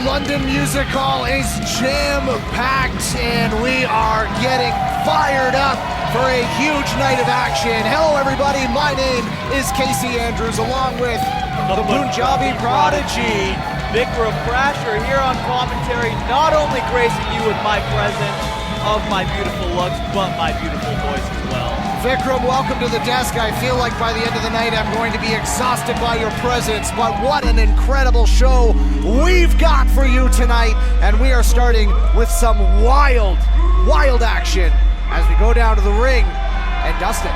London Music Hall is jam-packed, and we are getting fired up for a huge night of action. Hello everybody, my name is Casey Andrews, along with the Punjabi Prodigy. Vikram Prasher here on commentary, not only gracing you with my presence of my beautiful looks, but my beautiful voice as well. Vikram, welcome to the desk. I feel like by the end of the night I'm going to be exhausted by your presence, but what an incredible show we've got for you tonight, and we are starting with some wild action as we go down to the ring and dust it.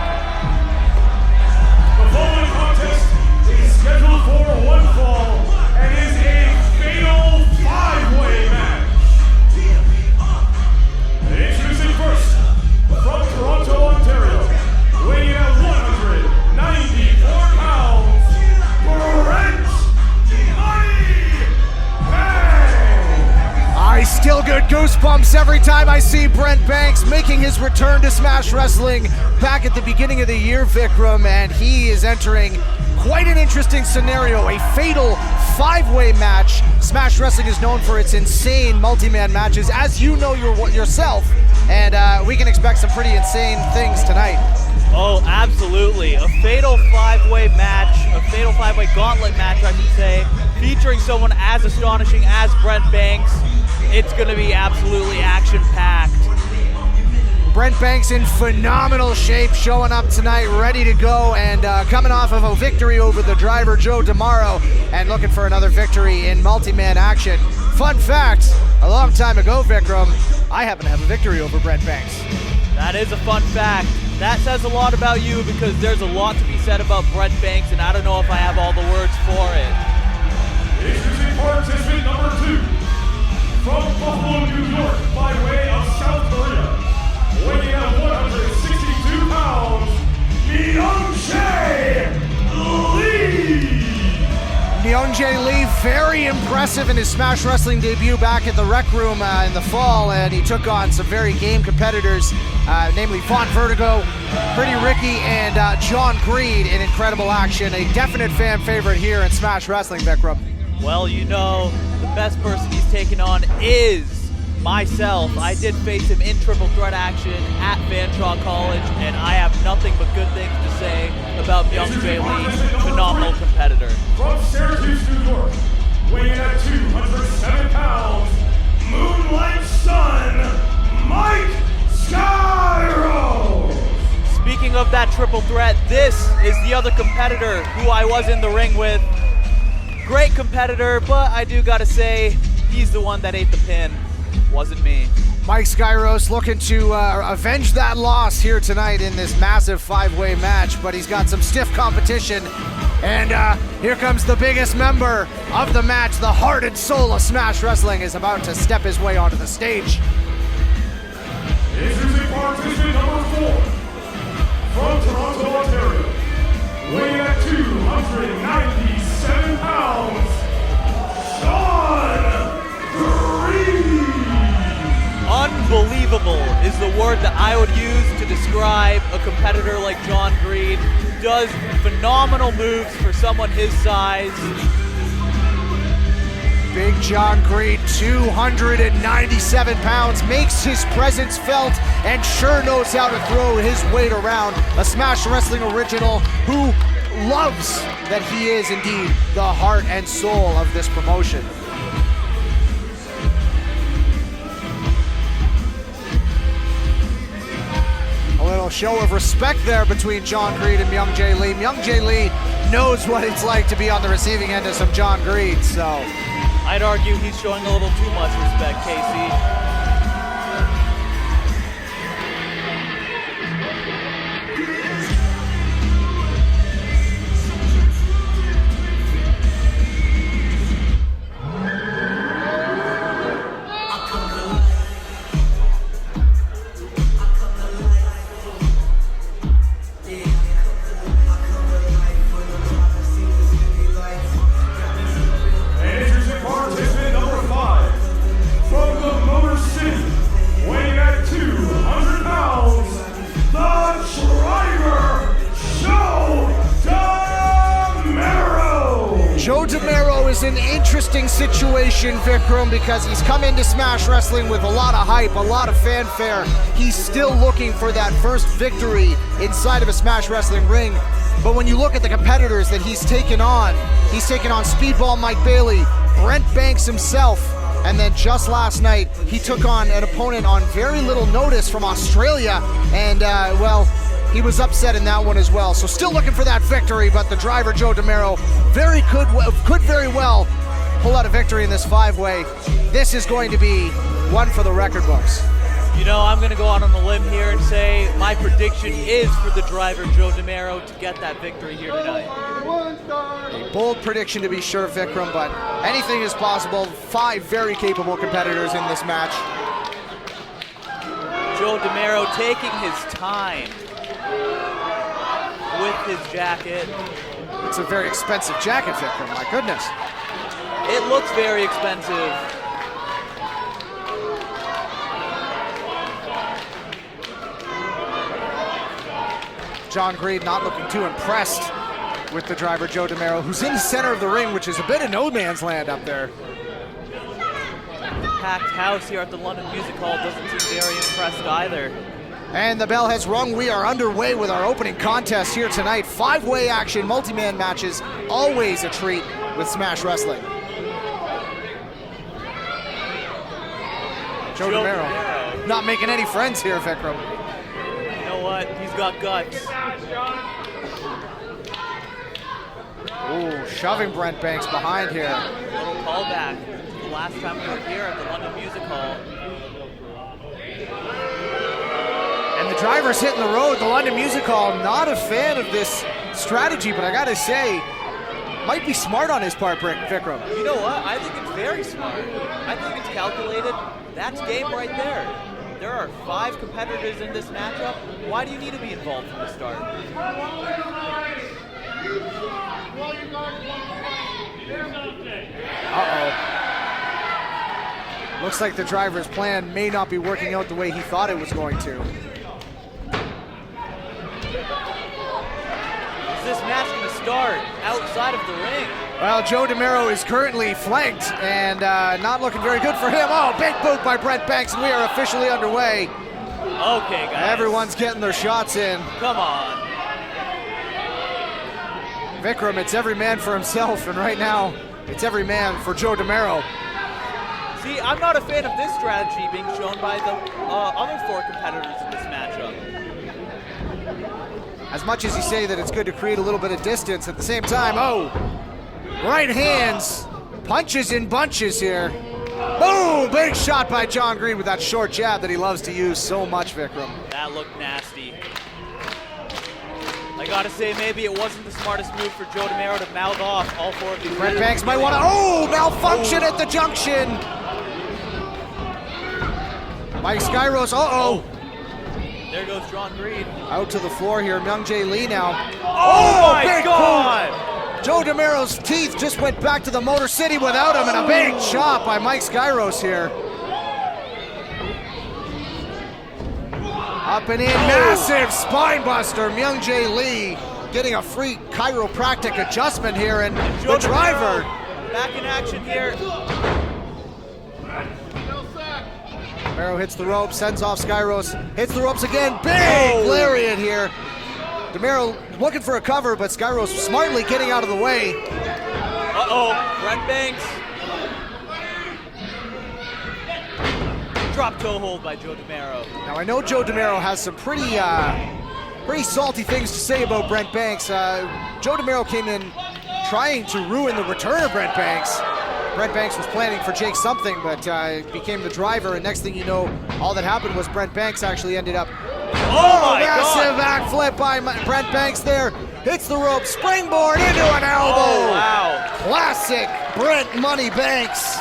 The following contest is scheduled for one fall and is a fatal five-way match. Introducing first, from Toronto, Ontario, weighing in at 194 pounds, Brent Bang! I still get goosebumps every time I see Brent Banks making his return to Smash Wrestling back at the beginning of the year, Vikram, and he is entering quite an interesting scenario, a fatal five-way match. Smash Wrestling is known for its insane multi-man matches, as you know yourself, and we can expect some pretty insane things tonight. Oh, absolutely. A fatal five-way match, a fatal five-way gauntlet match, I should say, featuring someone as astonishing as Brent Banks. It's going to be absolutely action-packed. Brent Banks in phenomenal shape, showing up tonight, ready to go, and coming off of a victory over the driver, Joe DeMauro, and looking for another victory in multi-man action. Fun fact, a long time ago, Vikram, I happen to have a victory over Brent Banks. That is a fun fact. That says a lot about you, because there's a lot to be said about Brent Banks, and I don't know if I have all the words for it. Introducing participant number 2, from Buffalo, New York, by way of South Korea, weighing at 162 pounds, Myung Lee! Myung Lee, very impressive in his Smash Wrestling debut back at the Rec Room in the fall, and he took on some very game competitors, namely Font Vertigo, Pretty Ricky, and John Greed in incredible action. A definite fan favorite here in Smash Wrestling, Vikram. Well, you know, the best person he's taken on is myself. I did face him in triple threat action at Fanshawe College, and I have nothing but good things to say about Myung Lee, phenomenal competitor. From Syracuse, New York, weighing in at 207 pounds, Moonlight Sun, Mike Skyros! Speaking of that triple threat, this is the other competitor who I was in the ring with. Great competitor, but I do gotta say, he's the one that ate the pin. Wasn't me. Mike Skyros looking to avenge that loss here tonight in this massive five-way match, but he's got some stiff competition. And here comes the biggest member of the match. The heart and soul of Smash Wrestling is about to step his way onto the stage. Introducing participant number 4, from Toronto, Ontario, weighing at 297 pounds, John Greed! Unbelievable is the word that I would use to describe a competitor like John Greed. Does phenomenal moves for someone his size. Big John Greed, 297 pounds, makes his presence felt and sure knows how to throw his weight around. A Smash Wrestling original who loves that he is indeed the heart and soul of this promotion. A little show of respect there between John Greed and Myung Lee. Myung Lee knows what it's like to be on the receiving end of some John Greed, so I'd argue he's showing a little too much respect, Casey. Participant number 5, from the Motor motivation, Vikram, because he's come into Smash Wrestling with a lot of hype, a lot of fanfare. He's still looking for that first victory inside of a Smash Wrestling ring. But when you look at the competitors that he's taken on Speedball Mike Bailey, Brent Banks himself, and then just last night, he took on an opponent on very little notice from Australia, and well, he was upset in that one as well. So still looking for that victory, but the driver, Joe DeMero, could very well pull out a victory in this five-way. This is going to be one for the record books. You know, I'm going to go out on a limb here and say my prediction is for the driver, Joe DeMero, to get that victory here tonight. A bold prediction to be sure, Vikram, but anything is possible. 5 very capable competitors in this match. Joe DeMero taking his time with his jacket. It's a very expensive jacket, Vikram, my goodness. It looks very expensive. John Greed not looking too impressed with the driver, Joe DeMero, who's in the center of the ring, which is a bit of no man's land up there. Packed house here at the London Music Hall doesn't seem very impressed either. And the bell has rung. We are underway with our opening contest here tonight. 5-way action, multi-man matches, always a treat with Smash Wrestling. Joe DeMero not making any friends here, Vikram. You know what? He's got guts. Ooh, shoving Brent Banks behind here. A little callback to the last time we were here at the London Music Hall. And the driver's hitting the road. The London Music Hall, not a fan of this strategy, but I gotta say, might be smart on his part, Vikram. You know what? I think it's very smart. I think it's calculated. That's game right there. There are 5 competitors in this matchup. Why do you need to be involved from the start? Uh-oh. Looks like the driver's plan may not be working out the way he thought it was going to. Is this match going to start outside of the ring? Well, Joe DeMero is currently flanked and not looking very good for him. Oh, big boot by Brent Banks, and we are officially underway. Okay, guys. Everyone's getting their shots in. Come on. Vikram, it's every man for himself, and right now, it's every man for Joe DeMero. See, I'm not a fan of this strategy being shown by the other 4 competitors in this matchup. As much as you say that it's good to create a little bit of distance, at the same time, oh, right hands, punches in bunches here. Boom, big shot by John Green with that short jab that he loves to use so much, Vikram. That looked nasty. I gotta say, maybe it wasn't the smartest move for Joe DeMero to mouth off all 4 of these. Brent Banks might want to, malfunction at the junction. Mike Skyros, There goes John Green. out to the floor here, Myung Lee now. Oh my big God! boot. Joe DeMero's teeth just went back to the Motor City without him, and a big chop by Mike Skyros here. Up and in, massive spine buster. Myung Lee getting a free chiropractic adjustment here, and the driver back in action here. DeMero hits the rope, sends off Skyros, hits the ropes again, big lariat here. DeMero looking for a cover, but Skyros smartly getting out of the way. Brent Banks. Drop toe hold by Joe DeMero. Now I know Joe DeMero has some pretty salty things to say about Brent Banks. Joe DeMero came in trying to ruin the return of Brent Banks. Brent Banks was planning for Jake something, but became the driver, and next thing you know, all that happened was Brent Banks actually ended up. Massive backflip by Brent Banks there. Hits the rope, springboard into an elbow. Oh, wow. Classic Brent Money Banks.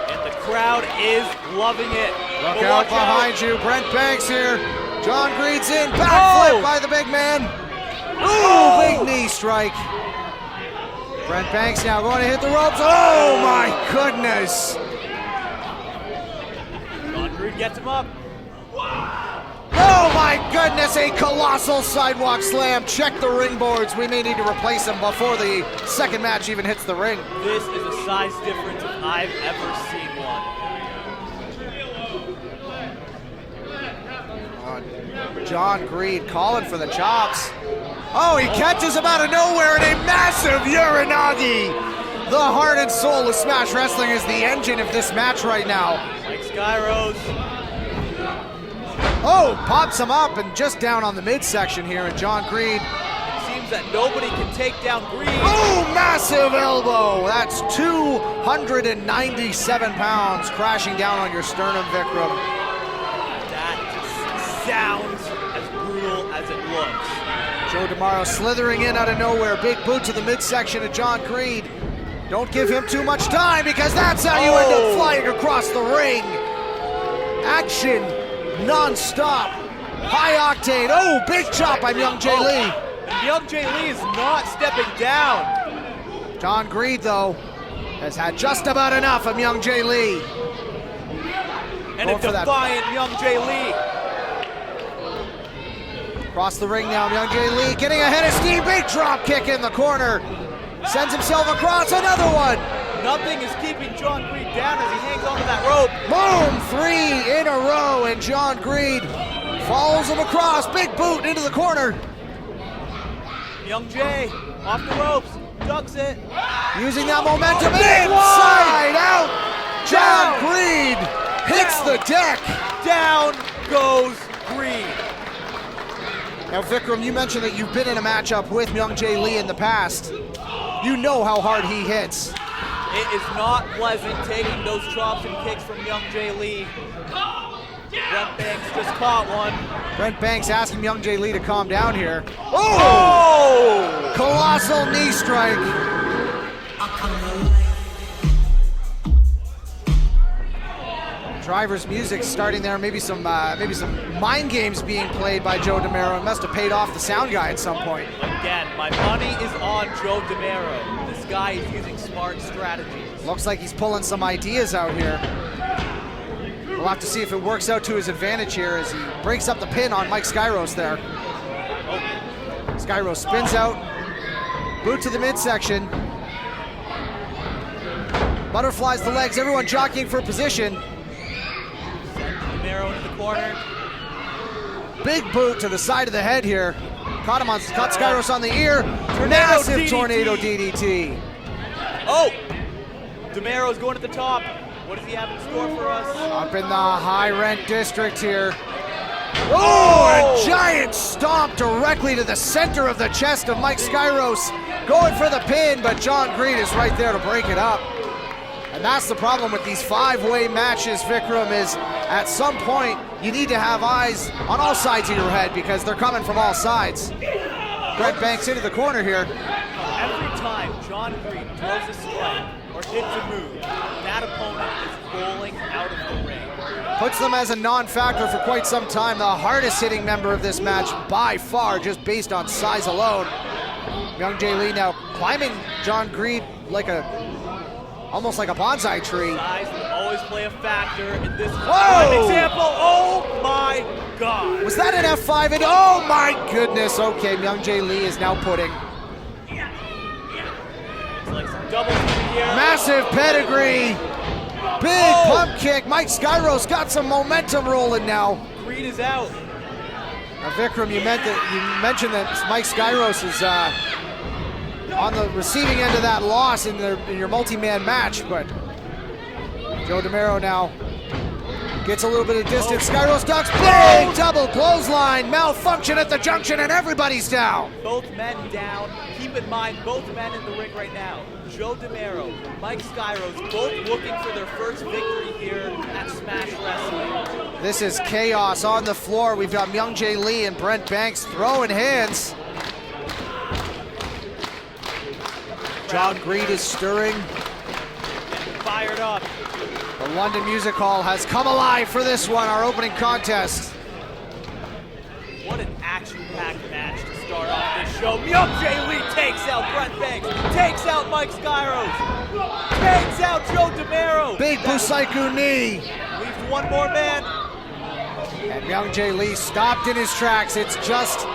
And the crowd is loving it. Look out behind you, Brent Banks here. John Green's in, backflip by the big man. Ooh, big knee strike. Brent Banks now going to hit the ropes. Oh my goodness. John Green gets him up. Oh my goodness, a colossal sidewalk slam. Check the ring boards. We may need to replace them before the second match even hits the ring. This is a size difference if I've ever seen one. John Greed calling for the chops. Oh, he catches him out of nowhere in a massive Uranagi. The heart and soul of Smash Wrestling is the engine of this match right now. Like Skyros. Oh, pops him up and just down on the midsection here, and John Greed. It seems that nobody can take down Greed. Oh, massive elbow. That's 297 pounds crashing down on your sternum, Vikram. That just sounds as brutal as it looks. Joe DeMauro slithering in out of nowhere. Big boot to the midsection of John Greed. Don't give him too much time because that's how you end up flying across the ring. Action non-stop. High octane. Oh, big chop by Myung Jae Lee. And Myung Jae Lee is not stepping down. John Greed, though, has had just about enough of Myung Jae Lee. And a defiant Myung Jae Lee. Across the ring now, Myung Jae Lee getting ahead of steam. Big drop kick in the corner. Sends himself across, another one. Nothing is keeping John Greed down as he hangs onto that rope. Boom, 3 in a row, and John Greed follows him across. Big boot into the corner. Myung Jae off the ropes, ducks it. Using that momentum, inside out. John Greed hits the deck. Down goes Greed. Now, Vikram, you mentioned that you've been in a matchup with Myung Jae Lee in the past. You know how hard he hits. It is not pleasant taking those chops and kicks from Myung Jae Lee. Brent Banks just caught one. Brent Banks asking Myung Jae Lee to calm down here. Oh! Colossal knee strike. Driver's music starting there. Maybe some mind games being played by Joe DeMauro. It must have paid off the sound guy at some point. Again, my money is on Joe DeMauro. This guy is using smart strategies. Looks like he's pulling some ideas out here. We'll have to see if it works out to his advantage here as he breaks up the pin on Mike Skyros there. Skyros spins out, boot to the midsection. Butterflies the legs, everyone jockeying for position. DeMauro into the corner. Big boot to the side of the head here. Caught Skyros on the ear. Massive DDT. tornado DDT. Oh! DeMauro's going to the top. What does he have in store for us? Up in the high rent district here. Oh, a giant stomp directly to the center of the chest of Mike Skyros. Going for the pin, but John Greed is right there to break it up. And that's the problem with these 5-way matches, Vikram, is at some point you need to have eyes on all sides of your head because they're coming from all sides. Brent Banks into the corner here. Every time John Greed throws a strike or hits a move, that opponent is rolling out of the ring. Puts them as a non-factor for quite some time. The hardest hitting member of this match by far, just based on size alone. Myung Jae Lee now climbing John Greed like almost like a bonsai tree. Size will always play a factor in this Whoa! example. Oh my God. Was that an F5? And oh my goodness. Okay, Myung Jae Lee is now putting. It's like some doubles in here. Massive pedigree. Big pump kick. Mike Skyros got some momentum rolling now. Greed is out. Now, Vikram, you mentioned that Mike Skyros is on the receiving end of that loss in your multi-man match, but Joe DeMauro now gets a little bit of distance. Skyros ducks, big double clothesline, malfunction at the junction, and everybody's down. Both men down. Keep in mind, both men in the ring right now. Joe DeMauro, Mike Skyros, both looking for their first victory here at Smash Wrestling. This is chaos on the floor. We've got Myung Jae Lee and Brent Banks throwing hands. John Greed is stirring. Fired up. The London Music Hall has come alive for this one, our opening contest. What an action-packed match to start off this show. Myung Jae Lee takes out Brent Banks, takes out Mike Skyros, takes out Joe DeMauro. Big Busaiku knee. Leaves one more man. And Myung Jae Lee stopped in his tracks. It's just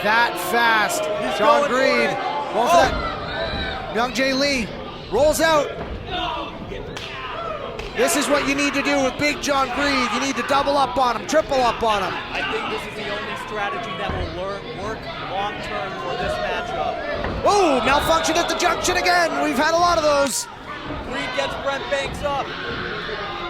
that fast. John Greed going for that. Myung Jae Lee rolls out. This is what you need to do with Big John Greed. You need to double up on him, triple up on him. I think this is the only strategy that will work long-term for this matchup. Oh, malfunction at the junction again. We've had a lot of those. Greed gets Brent Banks up.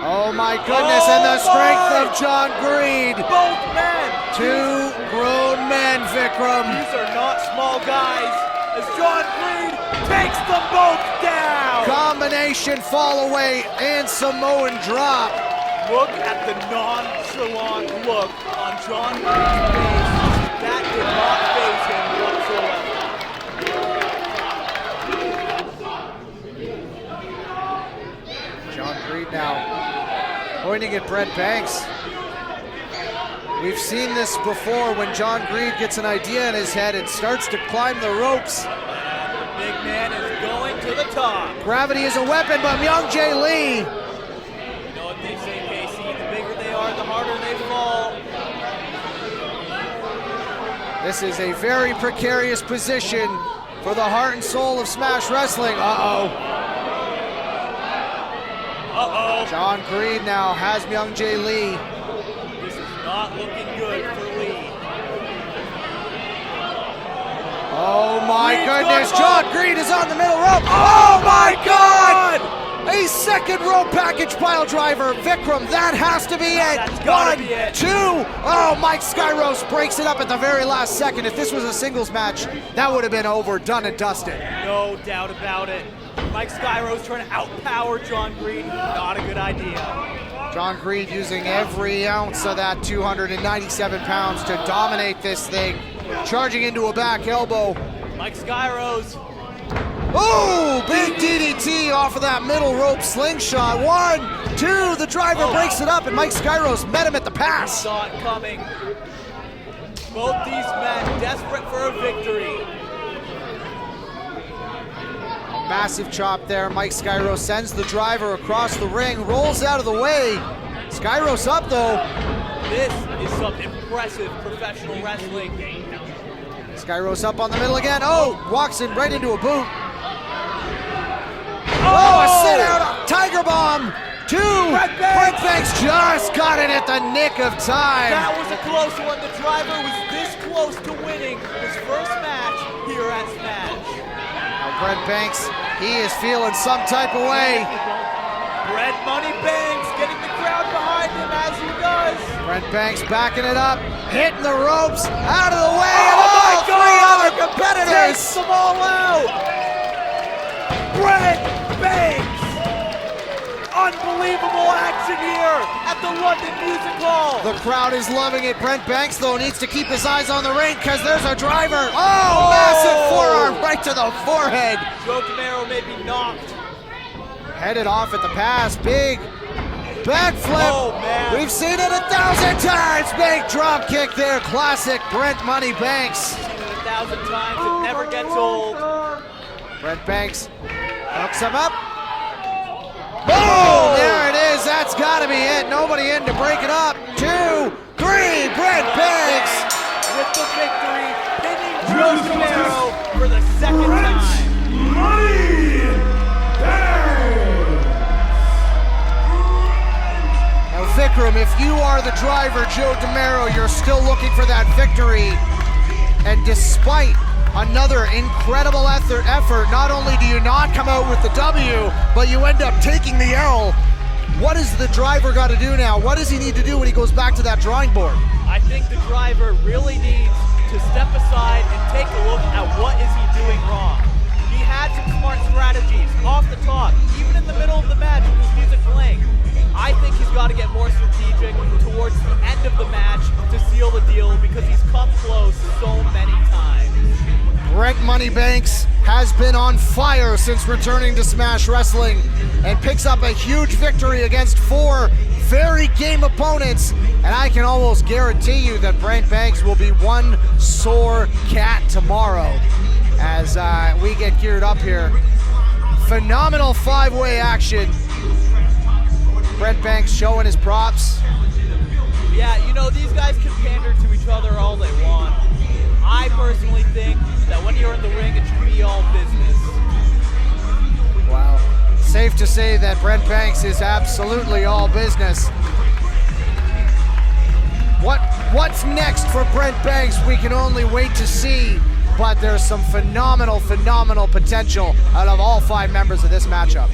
Oh my goodness, and the strength of John Greed. Both men. Two grown men, Vikram. These are not small guys, as John Greed takes them both down. Combination fall away and Samoan drop. Look at the nonchalant look on John Greed's face. That did not faze him whatsoever. John Greed now pointing at Brent Banks. We've seen this before. When John Greed gets an idea in his head, it starts to climb the ropes. Big man is going to the top. Gravity is a weapon, but Myung Jae Lee. You know what they say, Casey? The bigger they are, the harder they fall. This is a very precarious position for the heart and soul of Smash Wrestling. John Greed now has Myung Jae Lee. This is not looking good for Lee. Oh my Greed's goodness, gone John Greed is on the middle rope. Oh my God! A second rope package pile driver. Vikram, that has to be it. That's gotta One, be it. two. Oh, Mike Skyros breaks it up at the very last second. If this was a singles match, that would have been over, done and dusted. No doubt about it. Mike Skyros trying to outpower John Greed. Not a good idea. John Greed using every ounce of that 297 pounds to dominate this thing. Charging into a back elbow. Mike Skyros. Oh, big DDT off of that middle rope slingshot. 1, 2, the driver breaks it up, and Mike Skyros met him at the pass. Saw it coming. Both these men desperate for a victory. Massive chop there. Mike Skyros sends the driver across the ring, rolls out of the way. Skyros up though. This is some impressive professional wrestling. Skyros up on the middle again. Oh, walks in right into a boot. Oh, a sit out, Tiger Bomb. 2. Brent Banks just got it at the nick of time. That was a close one. The driver was this close to winning his first match here at Smash. Now Brent Banks, he is feeling some type of way. Brent Money Banks getting the crowd behind him as he does. Brent Banks backing it up, hitting the ropes, out of the way, Oh and my God! 3 other competitors. Takes them all out. Brent Banks. Unbelievable action here at the London Music Hall. The crowd is loving it. Brent Banks, though, needs to keep his eyes on the ring because there's a driver. Oh, massive forearm right to the forehead. Joe Camaro may be knocked. Headed off at the pass. Big backflip. Oh, man. We've seen it 1,000 times. Big drop kick there. Classic Brent Money Banks. Seen it 1,000 times. It never gets old. Brent Banks hooks him up. Boom! There it is. That's got to be it. Nobody in to break it up. 2, 3. Brent Banks With the victory, pinning Joe Camaro for the second time. Money Banks. Now, Vikram, if you are the driver, Joe DeMero, you're still looking for that victory. And despite another incredible effort, not only do you not come out with the W, but you end up taking the L. What has the driver got to do now? What does he need to do when he goes back to that drawing board? I think the driver really needs to step aside and take a look at what is he doing wrong. He had some smart strategies off the top, even in the middle of the match with his music playing. I think he's got to get more strategic towards the end of the match to seal the deal because he's come close so many times. Brent Money Banks has been on fire since returning to Smash Wrestling and picks up a huge victory against 4 very game opponents. And I can almost guarantee you that Brent Banks will be one sore cat tomorrow as we get geared up here. Phenomenal 5-way action. Brent Banks showing his props. Yeah, you know, these guys can pander to each other all they want. I personally think that when you're in the ring, it should be all business. Wow. Safe to say that Brent Banks is absolutely all business. What's next for Brent Banks? We can only wait to see, but there's some phenomenal potential out of all 5 members of this matchup.